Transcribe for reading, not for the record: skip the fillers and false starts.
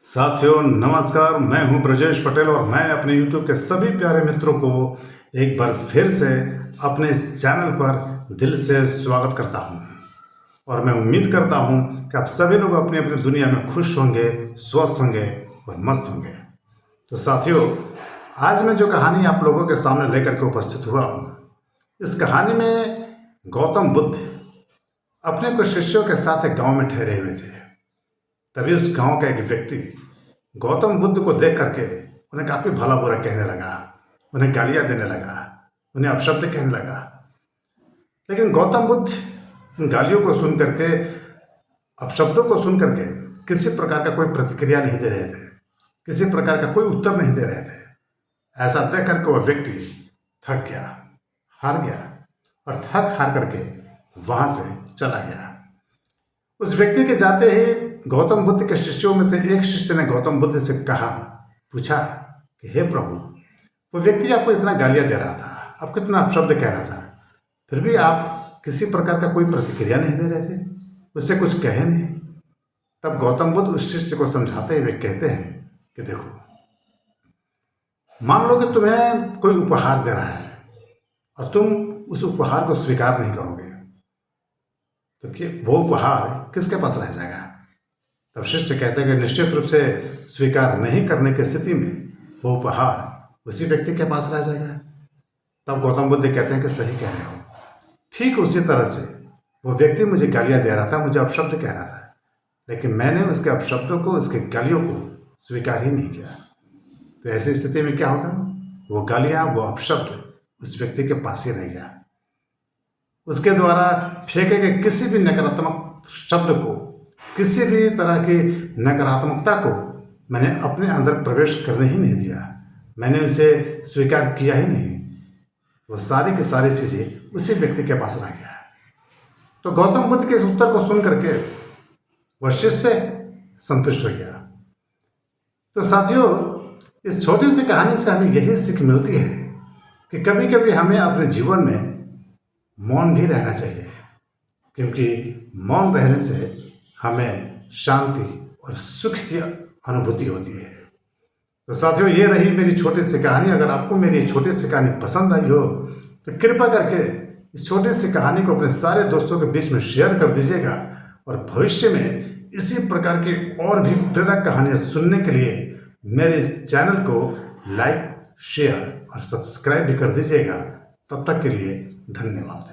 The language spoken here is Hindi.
साथियों नमस्कार, मैं हूं ब्रजेश पटेल और मैं अपने YouTube के सभी प्यारे मित्रों को एक बार फिर से अपने इस चैनल पर दिल से स्वागत करता हूं। और मैं उम्मीद करता हूं कि आप सभी लोग अपनी अपनी दुनिया में खुश होंगे, स्वस्थ होंगे और मस्त होंगे। तो साथियों, आज मैं जो कहानी आप लोगों के सामने लेकर के उपस्थित हुआ हूँ, इस कहानी में गौतम बुद्ध अपने कुछ शिष्यों के साथ एक गाँव में ठहरे हुए थे। तभी उस गांव का एक व्यक्ति गौतम बुद्ध को देख करके उन्हें काफ़ी भला बुरा कहने लगा, उन्हें गालियां देने लगा, उन्हें अपशब्द कहने लगा। लेकिन गौतम बुद्ध उन गालियों को सुन करके, अपशब्दों को सुन करके किसी प्रकार का कोई प्रतिक्रिया नहीं दे रहे थे, किसी प्रकार का कोई उत्तर नहीं दे रहे थे। ऐसा देख करके वह व्यक्ति थक गया, हार गया और थक हार करके वहां से चला गया। उस व्यक्ति के जाते ही गौतम बुद्ध के शिष्यों में से एक शिष्य ने गौतम बुद्ध से पूछा कि हे प्रभु, वो व्यक्ति आपको इतना गालियां दे रहा था, आपको इतना अपशब्द कह रहा था, फिर भी आप किसी प्रकार का कोई प्रतिक्रिया नहीं दे रहे थे, उससे कुछ कहे नहीं। तब गौतम बुद्ध उस शिष्य को समझाते हुए कहते हैं कि देखो, मान लो कि तुम्हें कोई उपहार दे रहा है और तुम उस उपहार को स्वीकार नहीं करोगे, तो वो उपहार किसके पास रह जाएगा? तब शिष्य कहते हैं कि निश्चित रूप से स्वीकार नहीं करने की स्थिति में वो उपहार उसी व्यक्ति के पास रह जाएगा। तब गौतम बुद्ध कहते हैं कि सही कह रहे हो। ठीक उसी तरह से वो व्यक्ति मुझे गालियां दे रहा था, मुझे अपशब्द कह रहा था, लेकिन मैंने उसके अपशब्दों को, उसके गालियों को स्वीकार ही नहीं किया। तो ऐसी स्थिति में क्या होगा? वो गालियां, वो अपशब्द उस व्यक्ति के पास ही रह गया। उसके द्वारा फेंके गए किसी भी नकारात्मक शब्द को, किसी भी तरह की नकारात्मकता को मैंने अपने अंदर प्रवेश करने ही नहीं दिया, मैंने उसे स्वीकार किया ही नहीं। वो सारी की सारी चीज़ें उसी व्यक्ति के पास रह गया। तो गौतम बुद्ध के इस उत्तर को सुन करके वह शिष्य संतुष्ट हो गया। तो साथियों, इस छोटी सी कहानी से हमें यही सीख मिलती है कि कभी कभी हमें अपने जीवन में मौन भी रहना चाहिए, क्योंकि मौन रहने से हमें शांति और सुख की अनुभूति होती है। तो साथियों, ये रही मेरी छोटी सी कहानी। अगर आपको मेरी ये छोटी सी कहानी पसंद आई हो तो कृपया करके इस छोटी सी कहानी को अपने सारे दोस्तों के बीच में शेयर कर दीजिएगा। और भविष्य में इसी प्रकार की और भी प्रेरक कहानियाँ सुनने के लिए मेरे इस चैनल को लाइक, शेयर और सब्सक्राइब भी कर दीजिएगा। तब तक के लिए धन्यवाद।